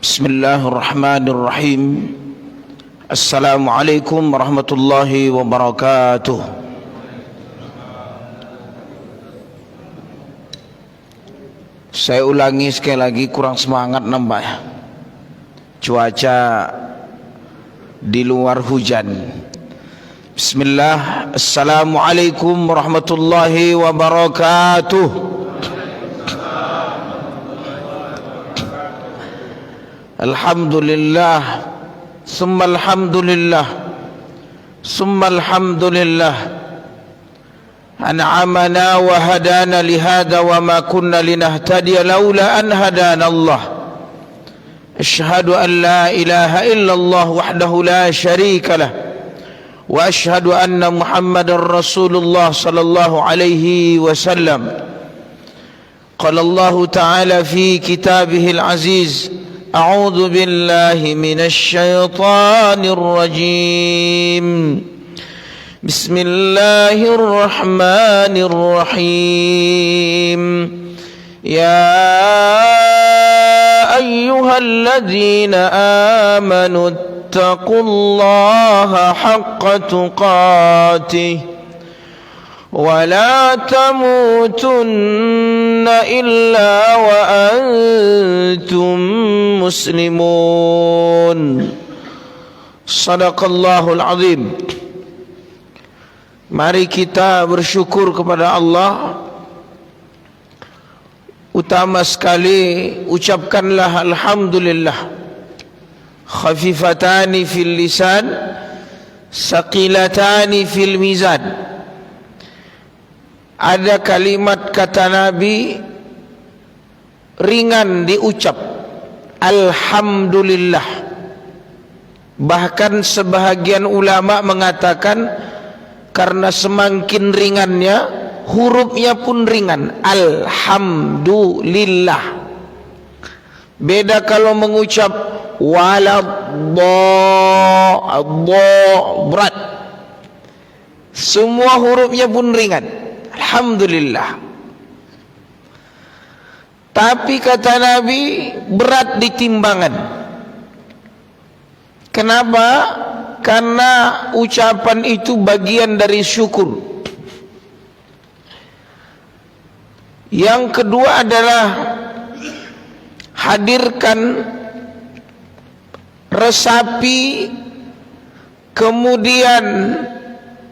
Bismillahirrahmanirrahim. Assalamualaikum warahmatullahi wabarakatuh. Saya ulangi sekali lagi, kurang semangat nambah ya. Cuaca di luar hujan. Bismillah. Assalamualaikum warahmatullahi wabarakatuh. Alhamdulillah, summa alhamdulillah, summa alhamdulillah, an'amana wa hadana lihada wa ma kunna linahtadiya laula an hadana Allah. Ashhadu an la ilaha illallah wahdahu la sharika lah, wa ashhadu anna Muhammadar Rasulullah sallallahu alaihi wasallam. Qala Allah ta'ala fi kitabihil aziz, أعوذ بالله من الشيطان الرجيم. بسم الله الرحمن الرحيم. يا أيها الذين آمنوا اتقوا الله حق تقاته ولا تموتن إلا وأنتم مسلمون. Sadaqallahul azim. Mari kita bersyukur kepada Allah. Utama sekali ucapkanlah alhamdulillah. Khafifatani fil lisan, saqilatani fil mizan. Ada kalimat kata Nabi ringan diucap, alhamdulillah. Bahkan sebahagian ulama mengatakan karena semakin ringannya hurufnya pun ringan, alhamdulillah. Beda kalau mengucap berat, semua hurufnya pun ringan, alhamdulillah. Tapi kata Nabi berat di timbangan. Kenapa? Karena ucapan itu bagian dari syukur. Yang kedua adalah hadirkan, resapi, kemudian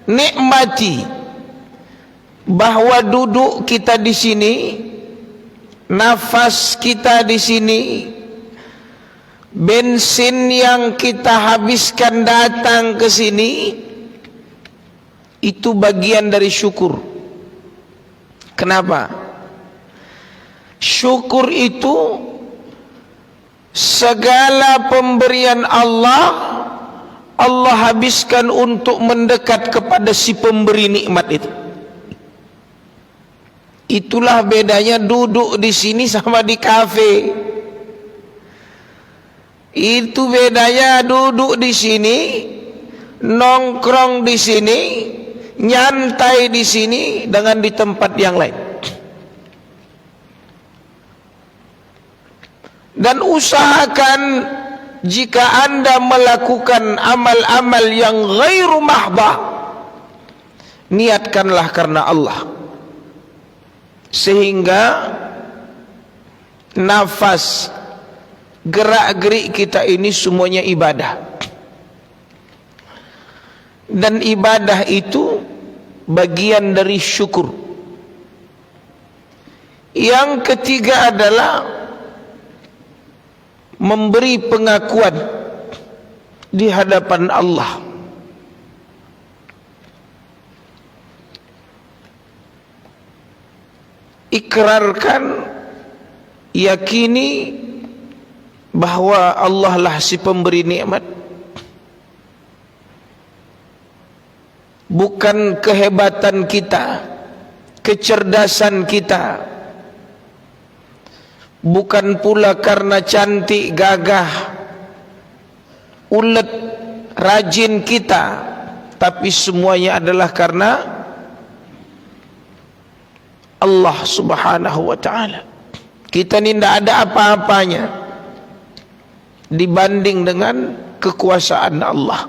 nikmati bahwa duduk kita di sini, nafas kita di sini, bensin yang kita habiskan datang ke sini, itu bagian dari syukur. Kenapa? Syukur itu segala pemberian Allah, Allah habiskan untuk mendekat kepada si pemberi nikmat itu. Itulah bedanya duduk di sini sama di kafe. Itu bedanya duduk di sini, nongkrong di sini, nyantai di sini dengan di tempat yang lain. Dan usahakan jika Anda melakukan amal-amal yang ghairu mahdhah, niatkanlah karena Allah. Sehingga nafas, gerak-gerik kita ini semuanya ibadah. Dan ibadah itu bagian dari syukur. Yang ketiga adalah memberi pengakuan di hadapan Allah. Ikrarkan, yakini bahwa Allah lah si pemberi nikmat. Bukan kehebatan kita, kecerdasan kita, bukan pula karena cantik, gagah, ulet, rajin kita, tapi semuanya adalah karena Allah subhanahu wa ta'ala. Kita ni tidak ada apa-apanya. dibanding dengan kekuasaan Allah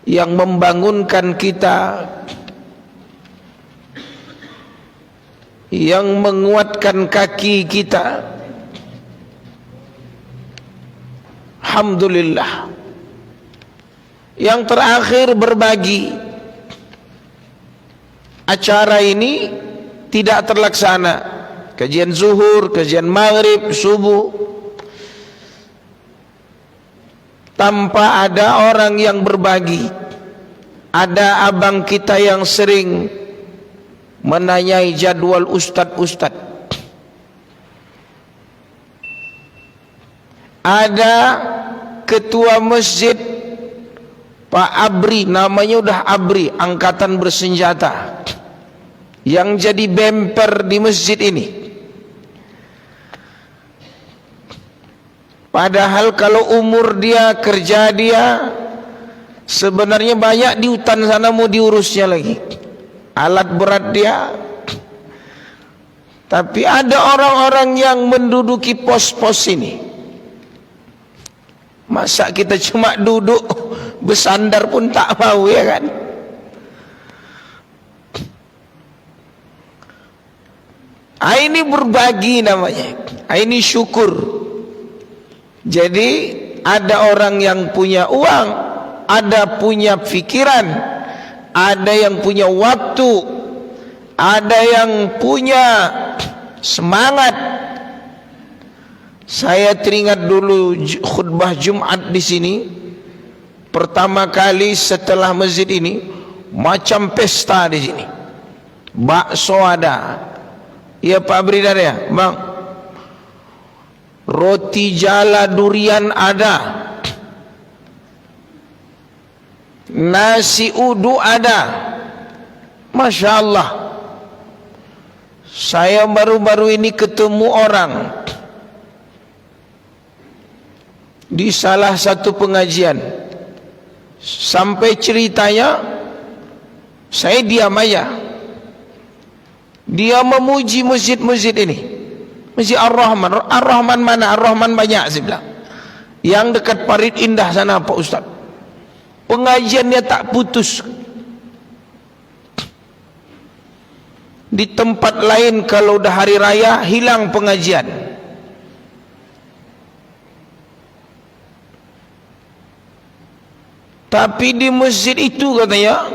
yang membangunkan kita, yang menguatkan kaki kita. Alhamdulillah. Yang terakhir, berbagi. Acara ini tidak terlaksana, kajian zuhur, kajian maghrib, subuh, tanpa ada orang yang berbagi. Ada abang kita yang sering menanyai jadwal ustad-ustad. Ada ketua masjid Pak Abri, namanya udah Abri, angkatan bersenjata, yang jadi bemper di masjid ini. Padahal kalau umur dia, kerja dia, sebenarnya banyak di hutan sana mau diurusnya lagi, alat berat dia. Tapi ada orang-orang yang menduduki pos-pos ini. Masa kita cuma duduk bersandar pun tak mau, ya kan? Ini berbagi namanya, ini syukur. Jadi ada orang yang punya uang, ada punya pikiran, ada yang punya waktu, ada yang punya semangat. Saya teringat dulu khutbah Jumat di sini, pertama kali setelah masjid ini, macam pesta di sini. Bakso ada, ya Pak Bridar ya, Bang. Roti jala durian ada, nasi uduk ada. Masya Allah. Saya baru-baru ini ketemu orang di salah satu pengajian, sampai ceritanya saya diam aja. Dia memuji masjid-masjid ini, Masjid Ar-Rahman. Ar-Rahman mana? Ar-Rahman banyak, saya bilang. Yang dekat Parit Indah sana Pak Ustaz, pengajiannya tak putus. Di tempat lain kalau udah hari raya hilang pengajian. Tapi di masjid itu katanya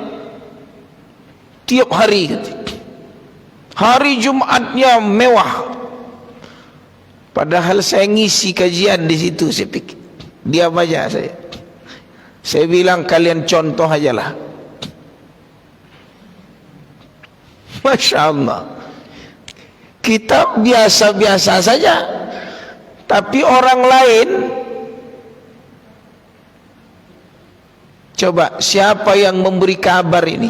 tiap hari, hari Jumatnya mewah. Padahal saya ngisi kajian di situ, saya pikir diam aja saya. Saya bilang kalian contoh aja lah. Masya Allah. Kita biasa-biasa saja, tapi orang lain, coba siapa yang memberi kabar ini?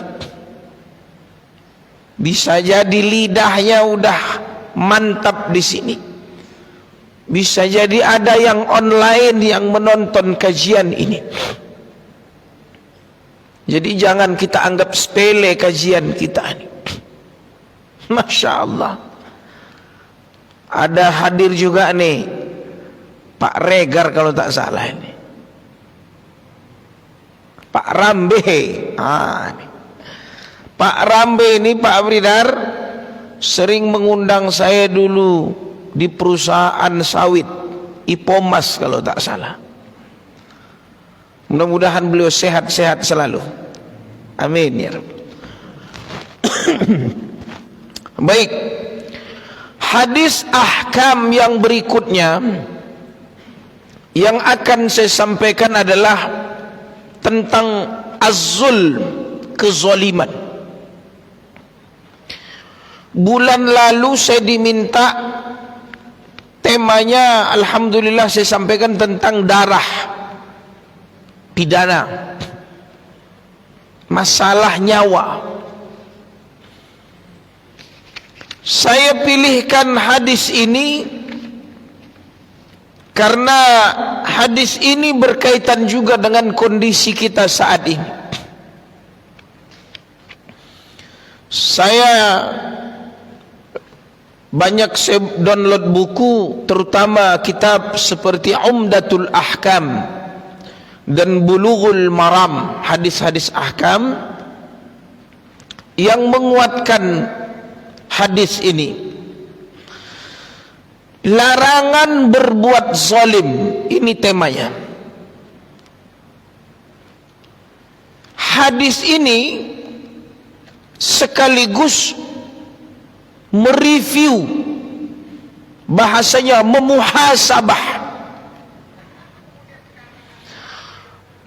Bisa jadi lidahnya udah mantap di sini. Bisa jadi ada yang online yang menonton kajian ini. Jadi jangan kita anggap sepele kajian kita ini. Masya Allah. Ada hadir juga nih Pak Regar kalau tak salah ini, Pak Rambe. Nih. Pak Rambe ini, Pak Bridar, sering mengundang saya dulu di perusahaan sawit Ipomas kalau tak salah. Mudah-mudahan beliau sehat-sehat selalu. Amin ya Rabb. Baik, hadis ahkam yang berikutnya yang akan saya sampaikan adalah tentang az-zulm, kezaliman. Bulan lalu saya diminta temanya, alhamdulillah saya sampaikan tentang darah pidana, masalah nyawa. Saya pilihkan hadis ini karena hadis ini berkaitan juga dengan kondisi kita saat ini. Saya banyak saya download buku, terutama kitab seperti Umdatul Ahkam dan Bulughul Maram, hadis-hadis ahkam yang menguatkan hadis ini. Larangan berbuat zalim, ini temanya. Hadis ini sekaligus mereview, bahasanya memuhasabah.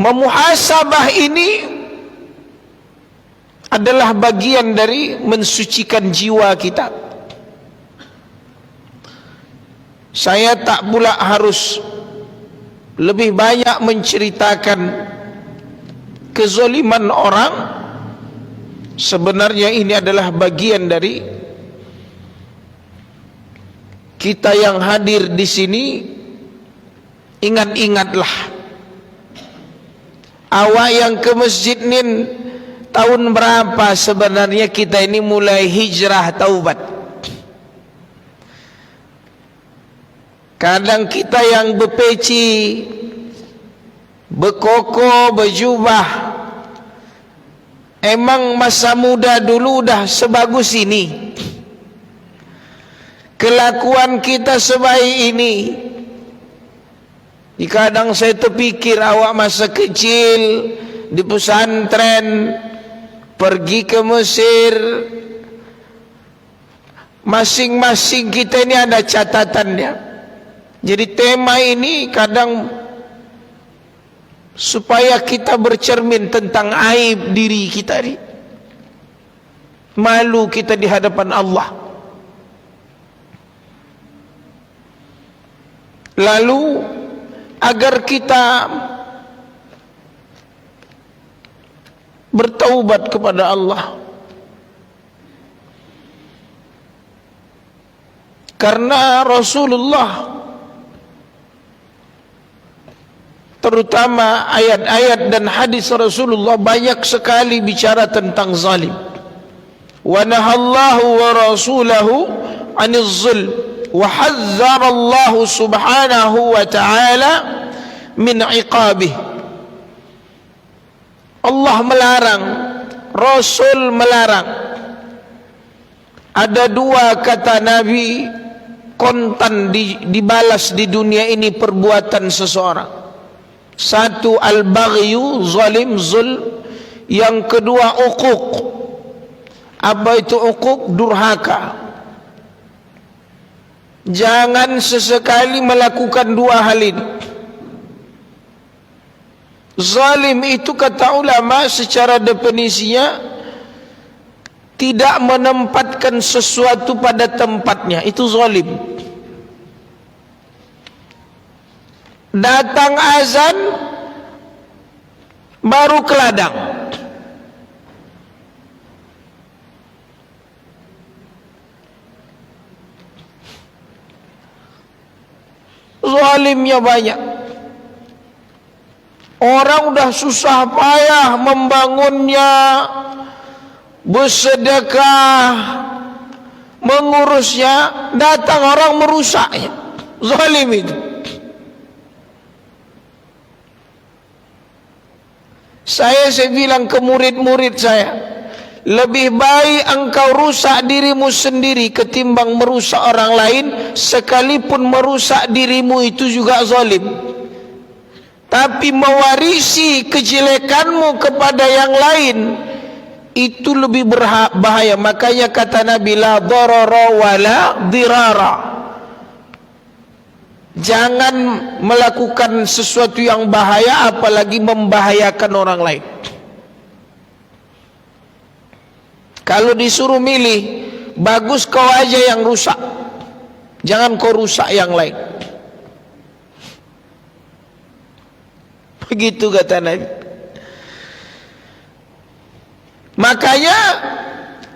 Memuhasabah ini adalah bagian dari mensucikan jiwa kita. Saya tak pula harus lebih banyak menceritakan kezaliman orang. Sebenarnya ini adalah bagian dari kita yang hadir di sini. Ingat-ingatlah, awak yang ke masjid ni tahun berapa sebenarnya kita ini mulai hijrah taubat. Kadang kita yang berpeci, berkoko, berjubah, emang masa muda dulu dah sebagus ini, kelakuan kita sebaik ini. Kadang saya terpikir awak masa kecil di pesantren, pergi ke Mesir, masing-masing kita ini ada catatannya. Jadi tema ini kadang supaya kita bercermin tentang aib diri kita ini, malu kita di hadapan Allah. Lalu agar kita bertaubat kepada Allah, karena Rasulullah, terutama ayat-ayat dan hadis Rasulullah banyak sekali bicara tentang zalim. Wa nahallahu wa rasulahu 'anil zulm wa hazzara Allah subhanahu wa ta'ala min 'iqabih. Allah melarang, Rasul melarang. Ada dua kata Nabi kontan dibalas di dunia ini perbuatan seseorang. Satu al-baghyu, zalim, zulm. Yang kedua uquq. Apa itu uquq? Durhaka. Jangan sesekali melakukan dua hal ini. Zalim itu kata ulama secara definisinya tidak menempatkan sesuatu pada tempatnya, itu zalim. Datang azan baru ke ladang. Zalimnya banyak. Orang udah susah payah membangunnya, bersedekah, mengurusnya, datang orang merusaknya. Zalim itu. Saya bilang ke murid-murid saya, lebih baik engkau rusak dirimu sendiri ketimbang merusak orang lain, sekalipun merusak dirimu itu juga zalim. Tapi mewarisi kejelekanmu kepada yang lain itu lebih bahaya. Makanya kata Nabi, la darara wala dirara. Jangan melakukan sesuatu yang bahaya, apalagi membahayakan orang lain. Kalau disuruh milih, bagus kau aja yang rusak, jangan kau rusak yang lain. Begitu kata Nabi. Makanya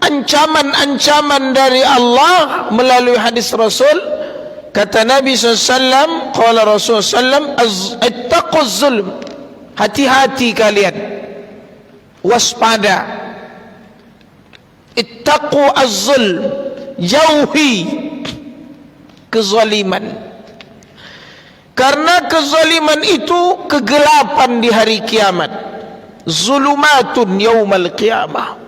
ancaman-ancaman dari Allah melalui hadis Rasul. Kata Nabi SAW, qala Rasul SAW, ittaquz zulm, hati-hati kalian, waspada. Ittaqu az-zulm, jauhi kezaliman. Karena kezaliman itu kegelapan di hari kiamat. Zulumatun yaumal qiyamah.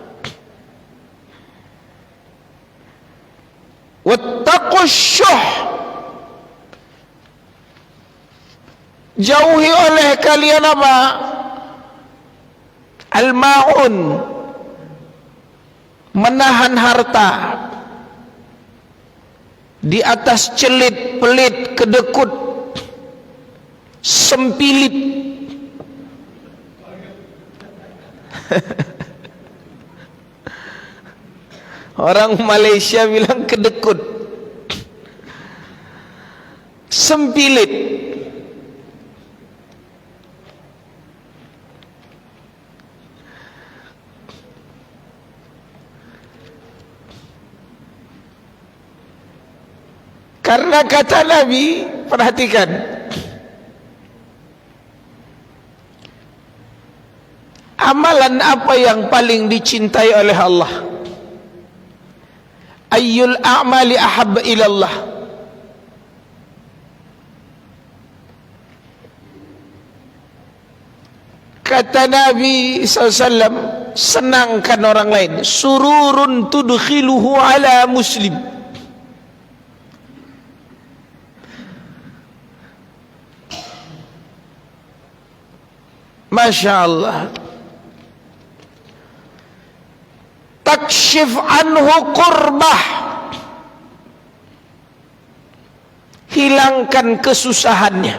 Wattaqus syuh. Jauhi oleh kalian apa? Al-ma'un, menahan harta di atas celit, pelit, kedekut, sempilit. Orang Malaysia bilang kedekut, sempilit. Karena kata Nabi, perhatikan, amalan apa yang paling dicintai oleh Allah? Ayyul a'mali ahabba ilallah. Kata Nabi SAW, senangkan orang lain. Sururun tudkhiluhu ala muslim. Masya Allah. Takshif anhu qurbah, hilangkan kesusahannya.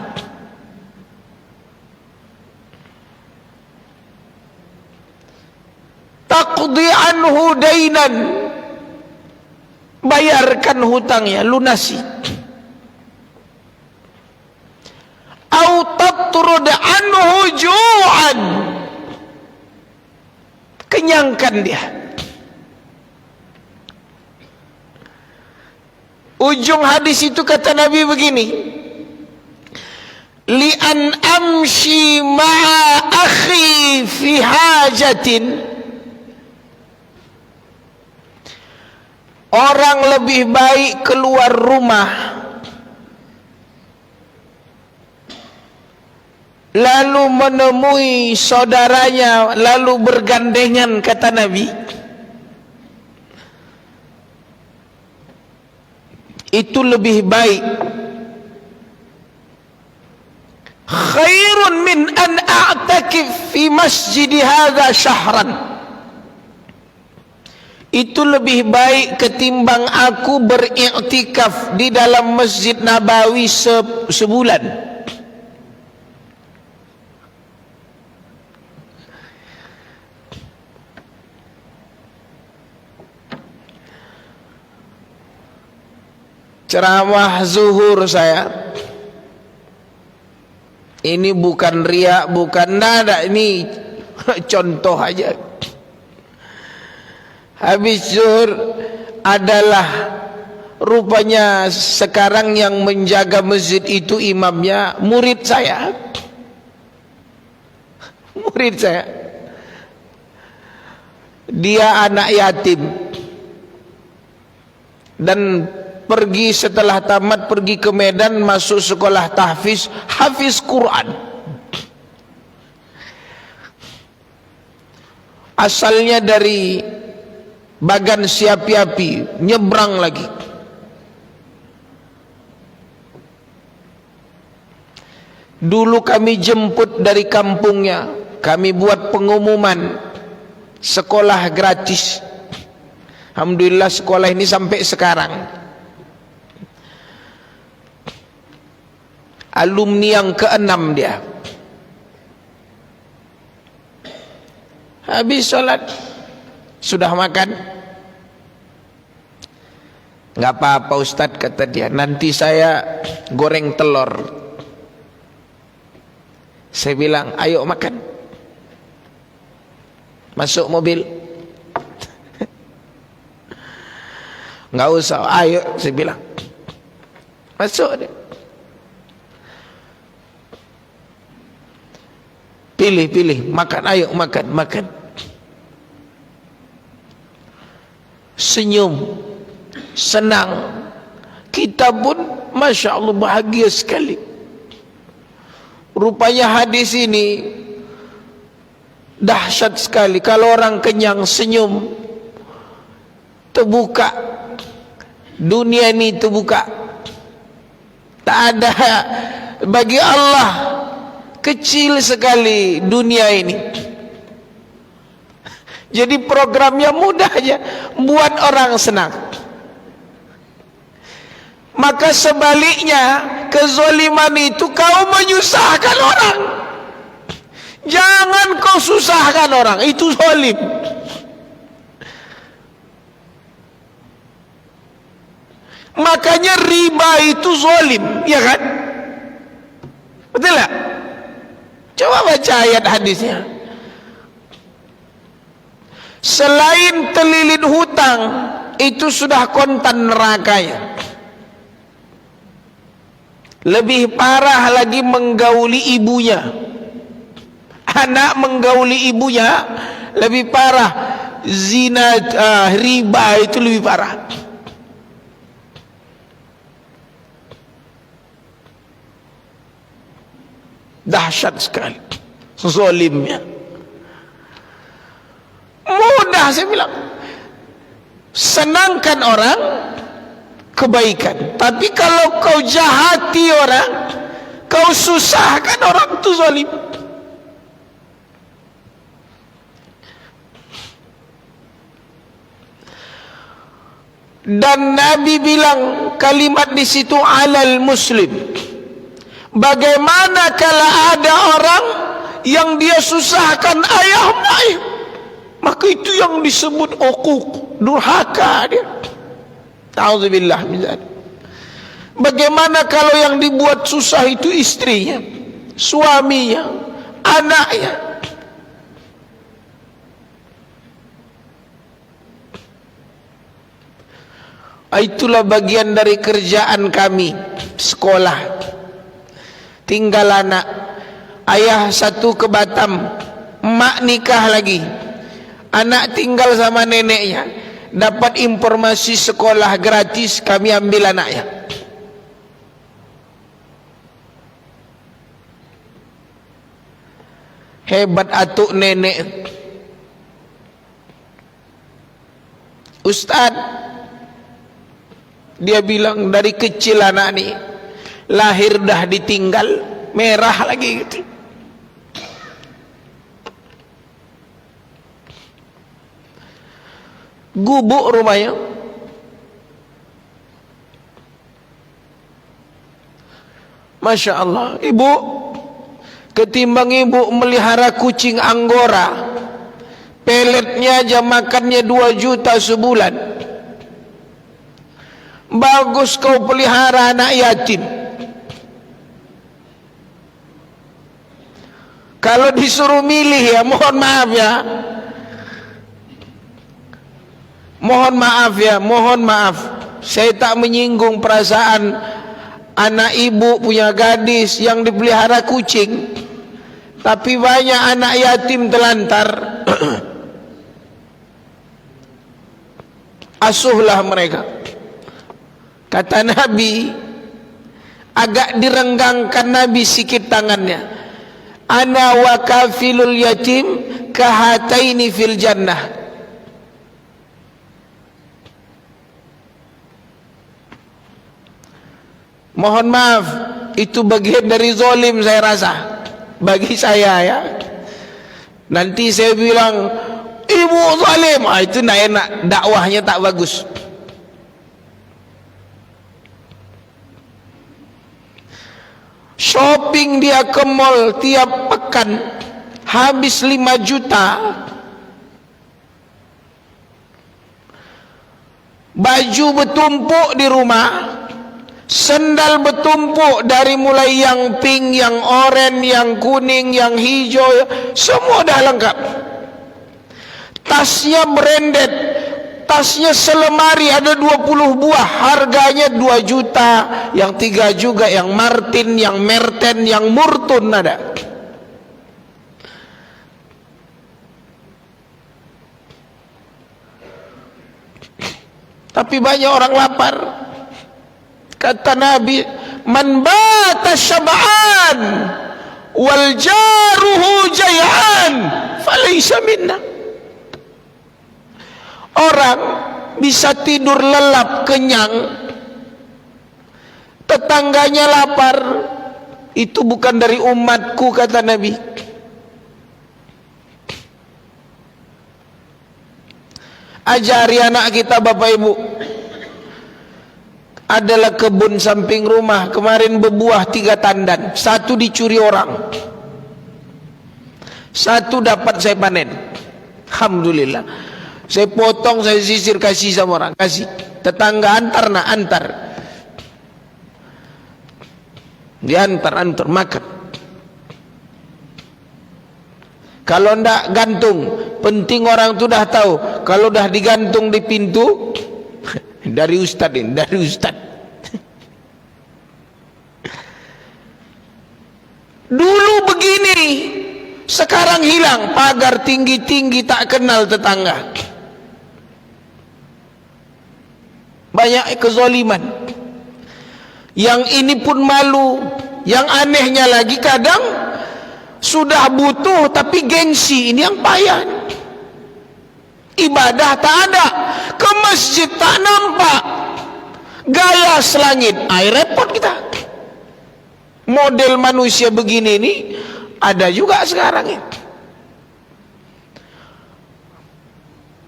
Taqdi anhu dainan, bayarkan hutangnya, lunasi. Au tatrud anhu ju'an, kenyangkan dia. Ujung hadis itu kata Nabi begini, li an amshi ma'a akhi fi hajatin, orang lebih baik keluar rumah lalu menemui saudaranya, lalu bergandengan, kata Nabi, itu lebih baik, khairun min an a'takif fi masjid hadha syahran, itu lebih baik ketimbang aku beriktikaf di dalam Masjid Nabawi sebulan. Ceramah zuhur saya ini bukan riak, bukan nada, ini contoh aja. Habis zuhur adalah rupanya sekarang yang menjaga masjid itu imamnya murid saya. Murid saya. Dia anak yatim. Dan pergi setelah tamat, pergi ke Medan, masuk sekolah tahfiz, hafiz Quran. Asalnya dari Bagan Siapi-api, nyebrang lagi. Dulu kami jemput dari kampungnya, kami buat pengumuman sekolah gratis. Alhamdulillah sekolah ini sampai sekarang. Alumni yang ke-6 dia. Habis sholat, sudah makan? Enggak apa-apa Ustadz, kata dia, nanti saya goreng telur. Saya bilang, ayo makan. Masuk mobil. Enggak usah, ayo, saya bilang. Masuk dia. Pilih, makan, ayo makan. Senyum, senang. Kita pun Masya Allah, bahagia sekali. Rupanya hadis ini dahsyat sekali. Kalau orang kenyang senyum, terbuka dunia ini, terbuka. Tak ada bagi Allah, kecil sekali dunia ini. Jadi programnya mudah aja, buat orang senang. Maka sebaliknya, kezaliman itu kau menyusahkan orang. Jangan kau susahkan orang, itu zalim. Makanya riba itu zalim, ya kan? Betul tak? Coba baca ayat hadisnya. Selain terlilit hutang, itu sudah kontan nerakanya. Lebih parah lagi menggauli ibunya. Anak menggauli ibunya lebih parah. Zina, riba itu lebih parah. Dahsyat sekali zalimnya. Mudah saya bilang. Senangkan orang, kebaikan. Tapi kalau kau jahati orang, kau susahkan orang, itu zalim. Dan Nabi bilang kalimat di situ, alal muslim. Bagaimana kalau ada orang yang dia susahkan ayah mak, maka itu yang disebut uquq, durhaka dia. Ta'udzubillah min dzalik. Bagaimana kalau yang dibuat susah itu istrinya, suaminya, anaknya? Itulah bagian dari kerjaan kami sekolah. Tinggal anak, ayah satu ke Batam, mak nikah lagi, anak tinggal sama neneknya. Dapat informasi sekolah gratis, kami ambil anaknya. Hebat atuk nenek. Ustaz, dia bilang dari kecil anak ni lahir dah ditinggal, merah lagi gitu. Gubuk rumahnya. Masya Allah, ibu, ketimbang ibu melihara kucing Anggora, peletnya aja makannya 2 juta sebulan, bagus kau pelihara anak yatim. Kalau disuruh milih ya, mohon maaf ya, mohon maaf, saya tak menyinggung perasaan anak ibu punya gadis yang dipelihara kucing, tapi banyak anak yatim telantar. Asuhlah mereka. Kata Nabi, agak direnggangkan Nabi sikit tangannya. Ana wa kafilul yatim kahataini fil jannah. Mohon maaf, itu bagian dari zalim saya rasa. Bagi saya ya. Nanti saya bilang ibu zalim, itu tak enak, dakwahnya tak bagus. Shopping dia ke mall tiap pekan habis 5 juta. Baju bertumpuk di rumah, sendal bertumpuk dari mulai yang pink, yang oranye, yang kuning, yang hijau, semua dah lengkap. Tasnya branded, tasnya selemari ada 20 buah, harganya 2 juta, yang 3 juga, yang Martin, yang Merten, yang Murtun ada. Tapi banyak orang lapar Kata Nabi, man bata syab'an wal jaruhu jay'an falaysa minna. Orang bisa tidur lelap kenyang, tetangganya lapar, itu bukan dari umatku, kata Nabi. Ajari anak kita, Bapak Ibu. Adalah kebun samping rumah, kemarin berbuah 3 tandan, 1 dicuri orang, 1 dapat saya panen. Alhamdulillah. Saya potong, saya sisir, kasih sama orang, kasih tetangga, antar diantar makan. Kalau ndak gantung, penting orang tu dah tahu. Kalau dah digantung di pintu, dari ustaz ini, dari ustaz. Dulu begini, sekarang hilang. Pagar tinggi-tinggi, tak kenal tetangga. Banyak kezaliman. Yang ini pun malu. Yang anehnya lagi, kadang sudah butuh tapi gengsi. Ini yang payah. Ibadah tak ada, ke masjid tak nampak, gaya selangit, repot kita. Model manusia begini ini ada juga sekarang ini.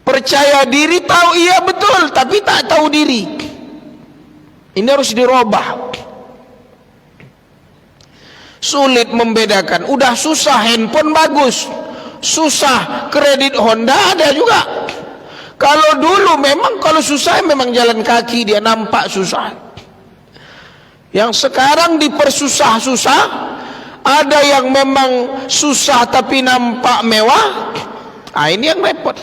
Percaya diri, tahu iya betul, tapi tak tahu diri. Ini harus dirubah. Sulit membedakan. Udah susah handphone bagus, susah kredit Honda ada juga. Kalau dulu memang kalau susah memang jalan kaki, dia nampak susah. Yang sekarang dipersusah-susah, ada yang memang susah tapi nampak mewah. Ini yang repot.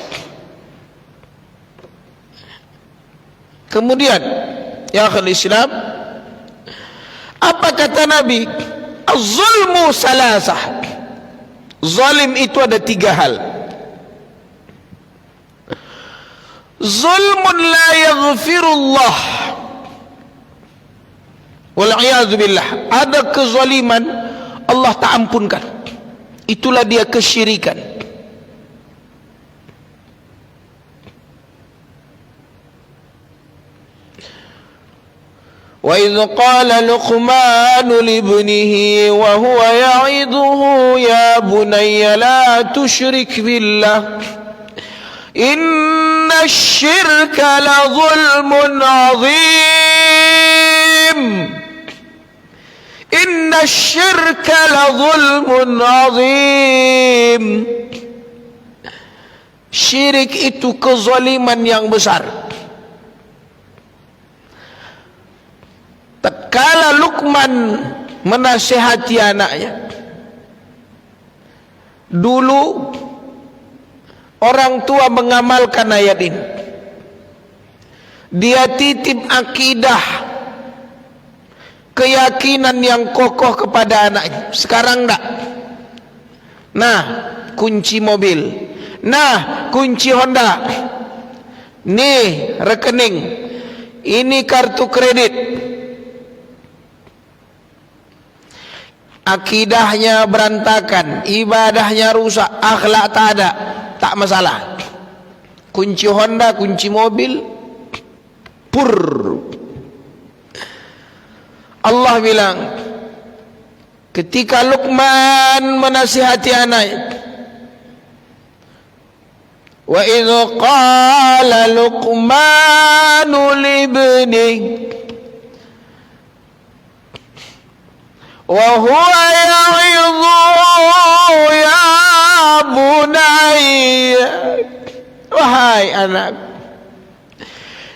Kemudian ya akhul Islam, apa kata Nabi? Az-zulmu salasah. Zalim itu ada 3 hal. Zulmun la yaghfirullah, wal'iyadzu billah. Ada kezaliman Allah tak ampunkan, itulah dia kesyirikan. Wa idh qala Luqmanu libnihi wa huwa ya'idhuhu ya bunayya la tusyrik billah inna syirka la zulmun azim. Inna syirka la zulmun azim. Syirik itu kezaliman yang besar. Tatkala Luqman menasihati anaknya, dulu orang tua mengamalkan ayat ini. Dia titip akidah, keyakinan yang kokoh kepada anaknya. Sekarang enggak. Nah, kunci mobil. Nah, kunci Honda. Nih, rekening. Ini kartu kredit. Akidahnya berantakan, ibadahnya rusak, akhlak tak ada, tak masalah. Kunci Honda, kunci mobil, pur. Allah bilang ketika Luqman menasihati anaknya, wa idh qala Luqmanu libnihi wa huwa ya'idhuhu ya bunayya, wahai anak,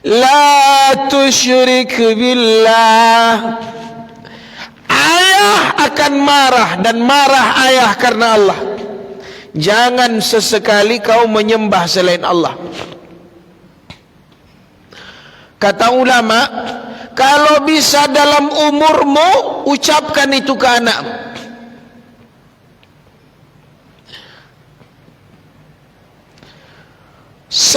la tusyrik billah. Ayah akan marah, dan marah ayah karena Allah. Jangan sesekali kau menyembah selain Allah. Kata ulama, kalau bisa dalam umurmu, ucapkan itu ke anakmu.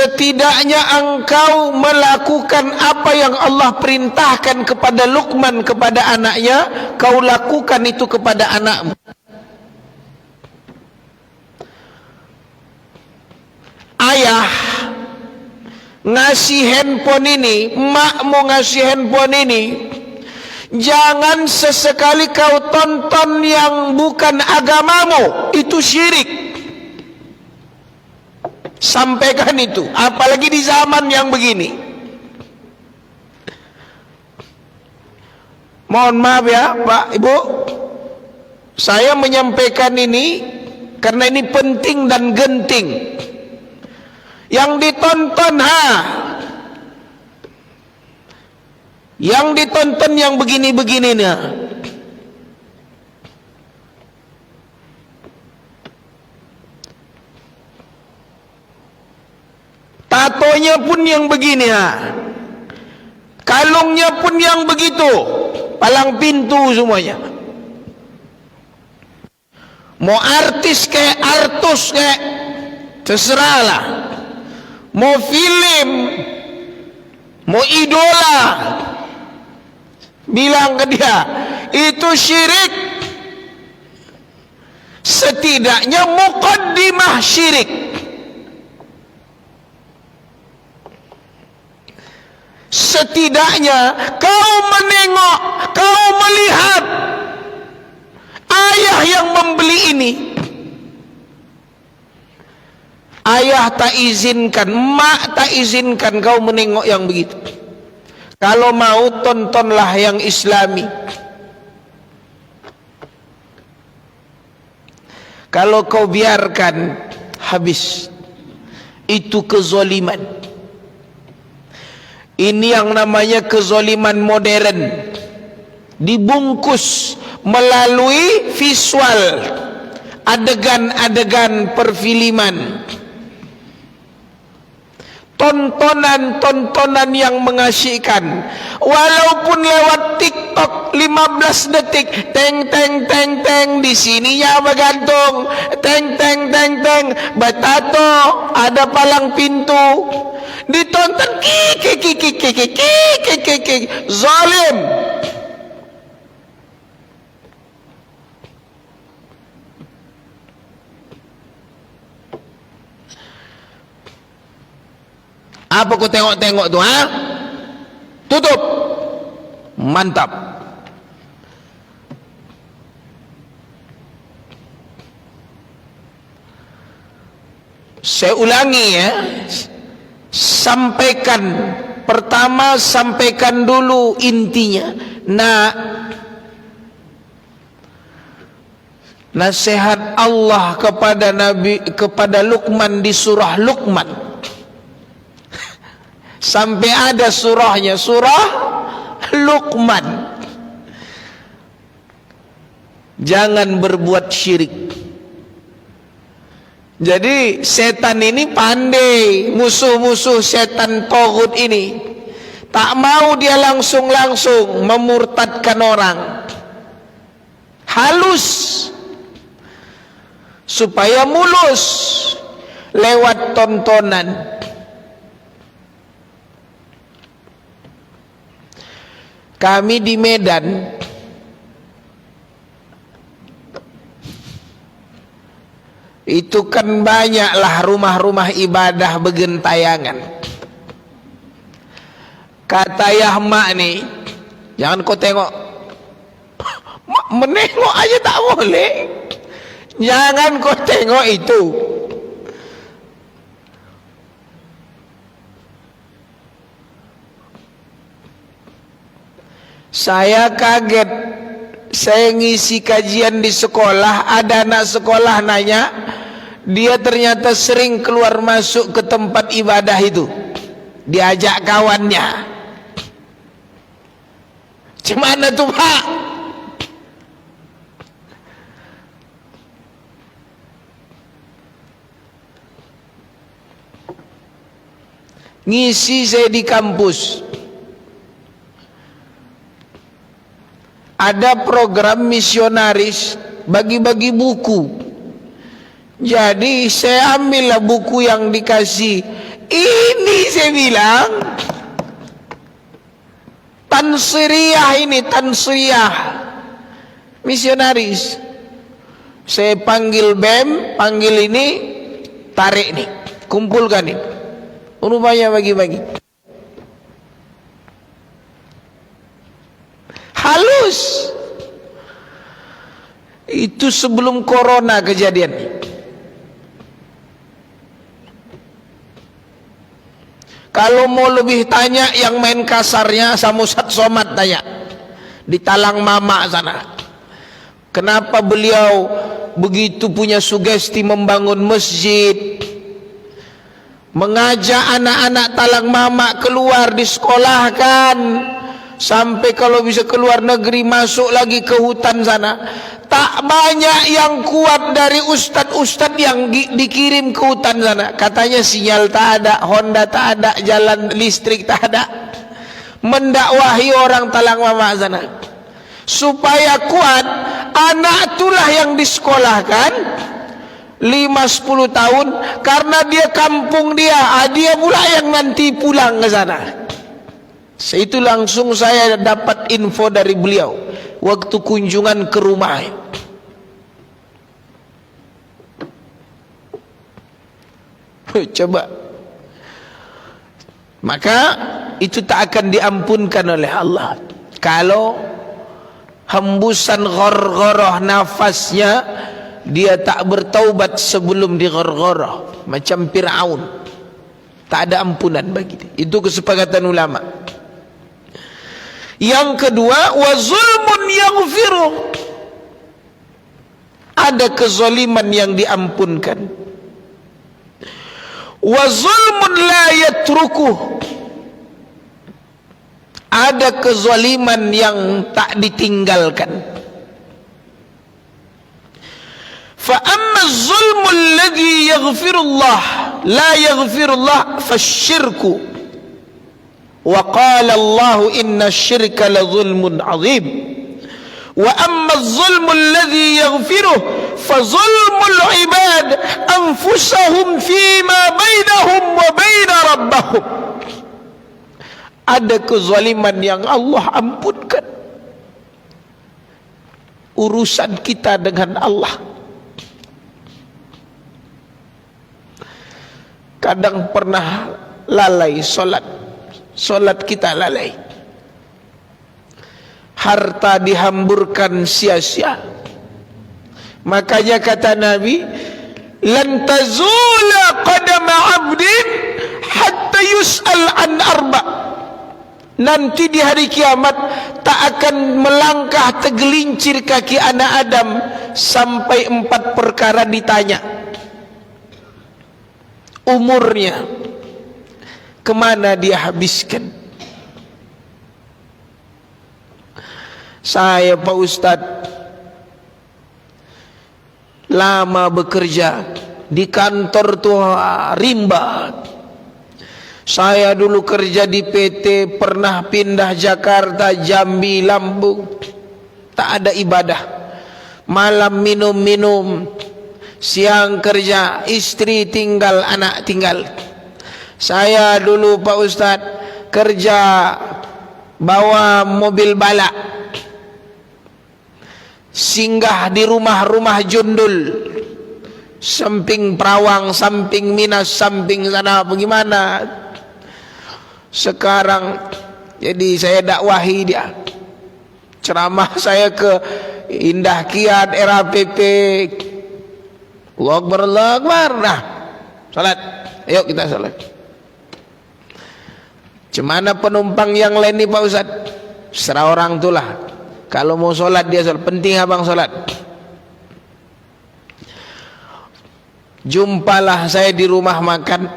setidaknya engkau melakukan apa yang Allah perintahkan kepada Luqman kepada anaknya, kau lakukan itu kepada anakmu. Ayah ngasih handphone ini, makmu ngasih handphone ini, jangan sesekali kau tonton yang bukan agamamu, itu syirik. Sampaikan itu, apalagi di zaman yang begini. Mohon maaf ya Pak Ibu, saya menyampaikan ini karena ini penting dan genting. Yang ditonton yang ditonton yang begini-begini nih. Tatonya pun yang begini kalungnya pun yang begitu, palang pintu semuanya. Mau artis kayak artus kayak terserahlah. Mau film, mau idola, bilang ke dia itu syirik. Setidaknya muqaddimah syirik. Setidaknya kau menengok, kau melihat ayah yang membeli ini. Ayah tak izinkan, mak tak izinkan kau menengok yang begitu. Kalau mau tontonlah yang islami. Kalau kau biarkan, habis. Itu kezoliman. Ini yang namanya kezoliman modern, dibungkus melalui visual, adegan-adegan perfilman, tontonan-tontonan yang mengasyikkan. Walaupun lewat TikTok 15 detik, teng teng teng teng, di sininya bergantung, teng teng teng teng, betato, ada palang pintu, ditonton zalim. Apa kau tengok-tengok tu tutup. Mantap. Saya ulangi ya. Sampaikan pertama, sampaikan dulu intinya. Nasihat Allah kepada Nabi, kepada Luqman di surah Luqman. Sampai ada surahnya, surah Luqman. Jangan berbuat syirik. Jadi setan ini pandai, musuh-musuh setan taghut ini tak mau dia langsung-langsung memurtadkan orang. Halus supaya mulus lewat tontonan. Kami di Medan itu kan banyaklah rumah-rumah ibadah begentayangan. Kata Yahma nih, jangan kau tengok, menengok aja tak boleh. Jangan kau tengok itu. Saya kaget, saya ngisi kajian di sekolah, ada anak sekolah nanya, dia ternyata sering keluar masuk ke tempat ibadah itu, diajak kawannya. Gimana tuh Pak? Ngisi saya di kampus, ada program misionaris bagi-bagi buku. Jadi saya ambillah buku yang dikasih Ini saya bilang Tansiriyah ini, Tansiriyah misionaris. Saya panggil BEM, panggil ini, tarik nih, kumpulkan nih, rupanya bagi-bagi. Halus. Itu sebelum corona kejadian. Kalau mau lebih tanya, yang main kasarnya sama Ustaz Somad tanya di Talang Mama sana. Kenapa beliau begitu punya sugesti membangun masjid, mengajak anak-anak Talang Mama keluar disekolahkan, sampai kalau bisa keluar negeri masuk lagi ke hutan sana. Tak banyak yang kuat dari ustad-ustad yang dikirim ke hutan sana. Katanya sinyal tak ada, Honda tak ada, jalan listrik tak ada. Mendakwahi orang Talang Mama sana. Supaya kuat, anak itulah yang disekolahkan 5-10 tahun, karena dia kampung dia pula yang nanti pulang ke sana. Itu langsung saya dapat info dari beliau waktu kunjungan ke rumah. Coba. Maka itu tak akan diampunkan oleh Allah kalau hembusan ghar-gharah nafasnya dia tak bertaubat sebelum dighargharah, macam Fir'aun. Tak ada ampunan bagi dia. Itu kesepakatan ulama. Yang kedua, wa zulmun yaghfiru. Ada kezaliman yang diampunkan. Wa zulmun la yatrukuh. Ada kezaliman yang tak ditinggalkan. Fa amma az-zulmu alladhi yaghfirullah la yaghfirullah fasyirku. Wa qala Allah inna syirka la zulmun azim. Wa amma az-zulmu alladhi yaghfiruh fa zulmul ibad anfusahum fima bainahum wa baina rabbahum. Ada kezaliman yang Allah ampunkan, urusan kita dengan Allah. Kadang pernah lalai solat kita lalai, harta dihamburkan sia-sia. Makanya kata Nabi, lan tazula qadama 'abdin hatta yus'al an arba'. Nanti di hari kiamat tak akan melangkah tergelincir kaki anak Adam sampai 4 perkara ditanya. Umurnya kemana dia habiskan? Saya Pak Ustadz lama bekerja di kantor tuh rimba. Saya dulu kerja di PT, pernah pindah Jakarta, Jambi, Lampung. Tak ada ibadah. Malam minum-minum, siang kerja, istri tinggal, anak tinggal. Saya dulu Pak Ustadz kerja bawa mobil balak, singgah di rumah-rumah jundul, samping Perawang, samping Minas, samping sana. Bagaimana sekarang? Jadi saya dakwahi dia, ceramah saya ke Indah Kiat, RAPP. Allahu Akbar, Allahu Akbar. Nah, salat. Ayo kita salat. Cemana penumpang yang lain nih Pak Ustadz? Serah orang itulah. Kalau mau salat dia salat. Penting abang salat. Jumpalah saya di rumah makan,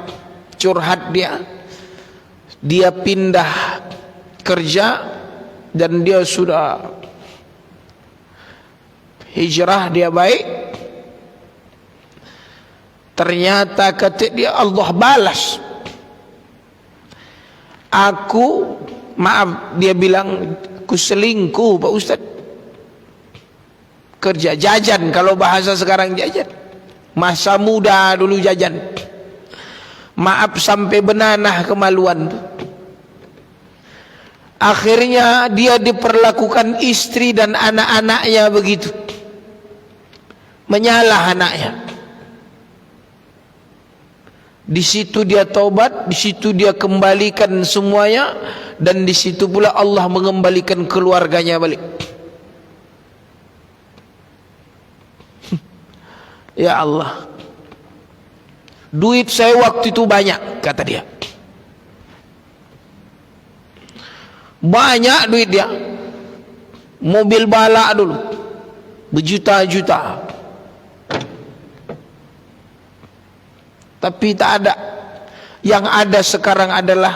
curhat dia. Dia pindah kerja dan dia sudah hijrah, dia baik. Ternyata kata dia, Allah balas. Aku, maaf, dia bilang, aku selingkuh Pak Ustadz. Kerja jajan, kalau bahasa sekarang jajan. Masa muda dulu jajan. Maaf sampai benanah kemaluan tu. Akhirnya dia diperlakukan istri dan anak-anaknya begitu. Menyalah anaknya. Di situ dia taubat, di situ dia kembalikan semuanya, dan di situ pula Allah mengembalikan keluarganya balik. Ya Allah, duit saya waktu itu banyak, kata dia. Banyak duit dia. Mobil balak dulu berjuta-juta. Tapi tak ada. Yang ada sekarang adalah,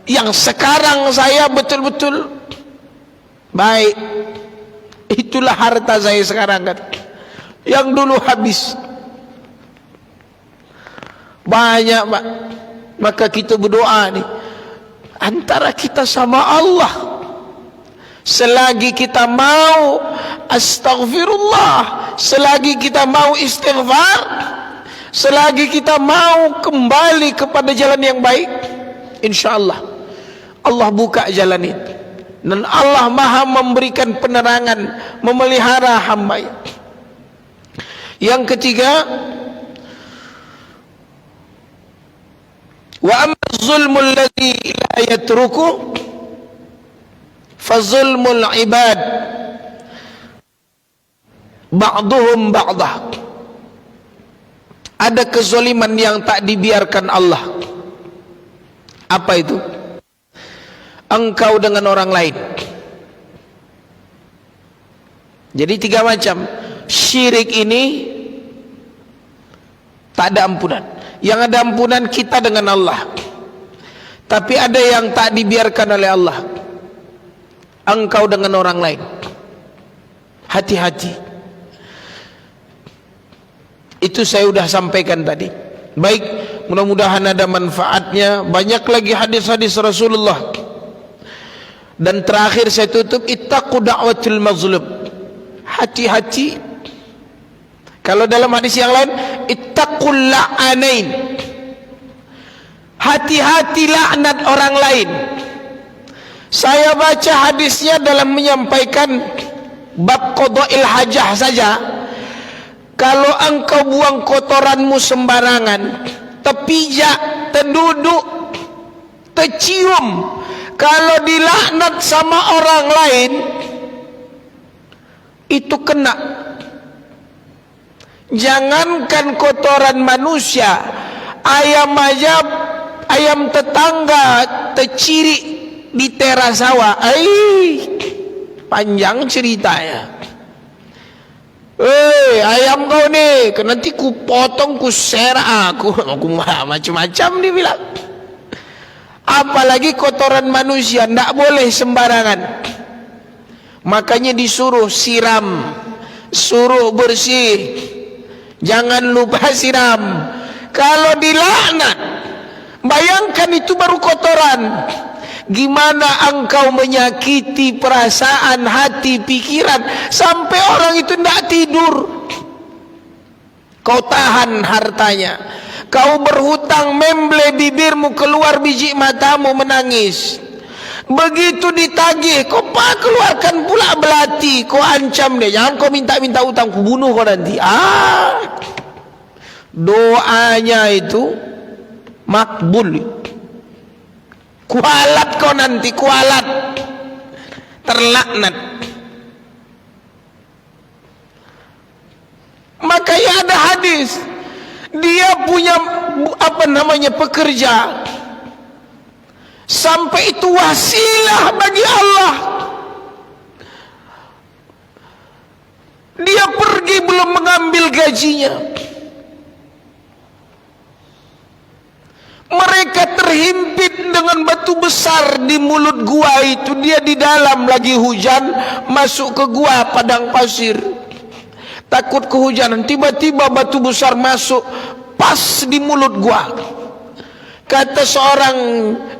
yang sekarang saya betul-betul baik, itulah harta saya sekarang kan. Yang dulu habis banyak, Pak. Maka kita berdoa nih, antara kita sama Allah, selagi kita mau astaghfirullah, selagi kita mau istighfar, selagi kita mau kembali kepada jalan yang baik, insyaallah Allah buka jalan itu. Dan Allah maha memberikan penerangan, memelihara hamba. Yang ketiga, wa amma zulmul ladzi la yatruku fa zulmul ibad ba'duhum ba'dah. Ada kezaliman yang tak dibiarkan Allah. Apa itu? Engkau dengan orang lain. Jadi 3 macam. Syirik ini tak ada ampunan. Yang ada ampunan kita dengan Allah. Tapi ada yang tak dibiarkan oleh Allah. Engkau dengan orang lain. Hati-hati. Itu saya sudah sampaikan tadi. Baik, mudah-mudahan ada manfaatnya. Banyak lagi hadis-hadis Rasulullah. Dan terakhir saya tutup, ittaqu da'watul mazlum. Hati-hati. Kalau dalam hadis yang lain, ittaqul la'anain. Hati-hati laknat orang lain. Saya baca hadisnya dalam menyampaikan bab qada'il hajah saja. Kalau engkau buang kotoranmu sembarangan, terpijak, terduduk, tercium, kalau dilaknat sama orang lain, itu kena. Jangankan kotoran manusia, ayam aja, ayam tetangga tercirik di teras sawah. Panjang ceritanya. Ayam kau ni, nanti ku potong, ku serah, aku macam-macam dia bilang. Apalagi kotoran manusia, tidak boleh sembarangan. Makanya disuruh siram, suruh bersih, jangan lupa siram. Kalau dilaknat, bayangkan itu baru kotoran. Gimana engkau menyakiti perasaan, hati, pikiran, sampai orang itu tidak tidur. Kau tahan hartanya, kau berhutang, memble bibirmu, keluar biji matamu menangis. Begitu ditagih, kau keluarkan pula belati, kau ancam dia, jangan kau minta-minta utang, ku bunuh kau nanti. Doanya itu makbul. Kualat kau nanti, kualat, terlaknat. Makanya ada hadis, dia punya pekerja, sampai itu wasilah bagi Allah. Dia pergi belum mengambil gajinya. Mereka terhimpit dengan batu besar di mulut gua itu. Dia di dalam, lagi hujan, masuk ke gua padang pasir, takut kehujanan. Tiba-tiba batu besar masuk pas di mulut gua. Kata seorang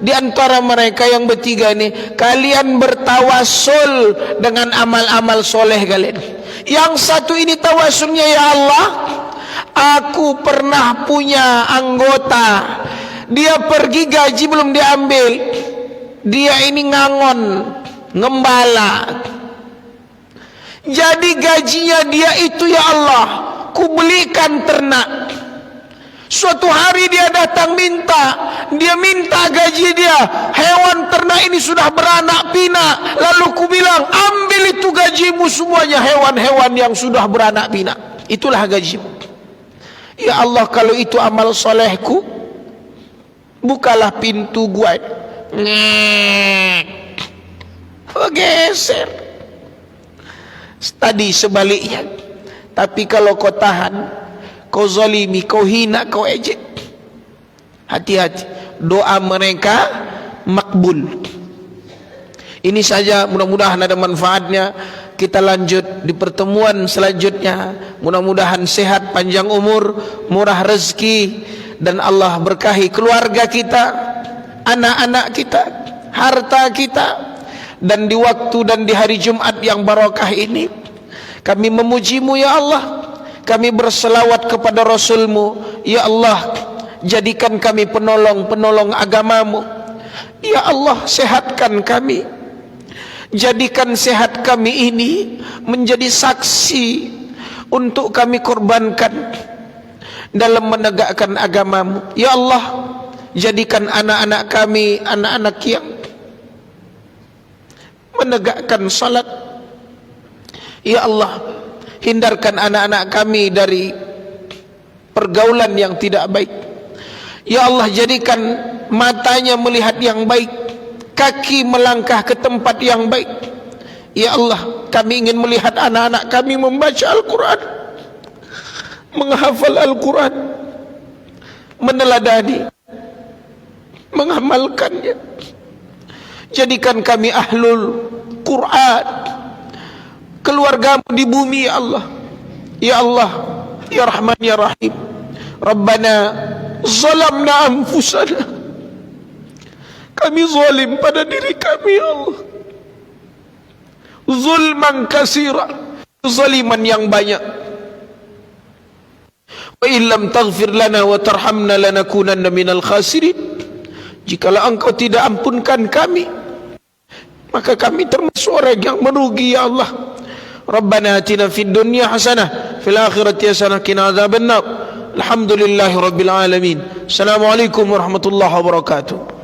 di antara mereka yang bertiga ini, kalian bertawasul dengan amal-amal soleh kalian. Yang satu ini tawasulnya, ya Allah, aku pernah punya anggota dia pergi gaji belum diambil, dia ini ngangon, ngembala. Jadi gajinya dia itu, ya Allah, ku belikan ternak. Suatu hari dia datang dia minta gaji dia, hewan ternak ini sudah beranak pinak. Lalu ku bilang, ambil itu gajimu semuanya, hewan-hewan yang sudah beranak pinak, itulah gajimu. Ya Allah, kalau itu amal solehku, bukalah pintu gua. Geser. Tadi sebaliknya. Tapi kalau kau tahan, kau zalimi, kau hina, kau ejek, hati-hati, doa mereka makbul. Ini saja, mudah-mudahan ada manfaatnya. Kita lanjut di pertemuan selanjutnya. Mudah-mudahan sehat, panjang umur, murah rezeki, dan Allah berkahi keluarga kita, anak-anak kita, harta kita. Dan di waktu dan di hari Jumat yang barakah ini, kami memujimu ya Allah, kami berselawat kepada Rasulmu. Ya Allah, jadikan kami penolong-penolong agamamu. Ya Allah, sehatkan kami, jadikan sehat kami ini menjadi saksi untuk kami korbankan dalam menegakkan agamamu. Ya Allah, jadikan anak-anak kami anak-anak yang menegakkan salat. Ya Allah, hindarkan anak-anak kami dari pergaulan yang tidak baik. Ya Allah, jadikan matanya melihat yang baik, kaki melangkah ke tempat yang baik. Ya Allah, kami ingin melihat anak-anak kami membaca Al-Quran, menghafal Al-Quran, meneladani, mengamalkannya. Jadikan kami ahlul Quran, keluargamu di bumi ya Allah. Ya Allah, ya Rahman ya Rahim. Rabbana zalamna anfusana, kami zalim pada diri kami ya Allah, zulman kasira, zaliman yang banyak. Wa illam taghfir lana wa tarhamna lanakunanna minal khasirin. Jikalau engkau tidak ampunkan kami, maka kami termasuk orang yang merugi ya Allah. Rabbana atina fid dunya hasanah fil akhirati hasanah qina adzabannar. Alhamdulillahi rabbil alamin. Assalamualaikum warahmatullahi wabarakatuh.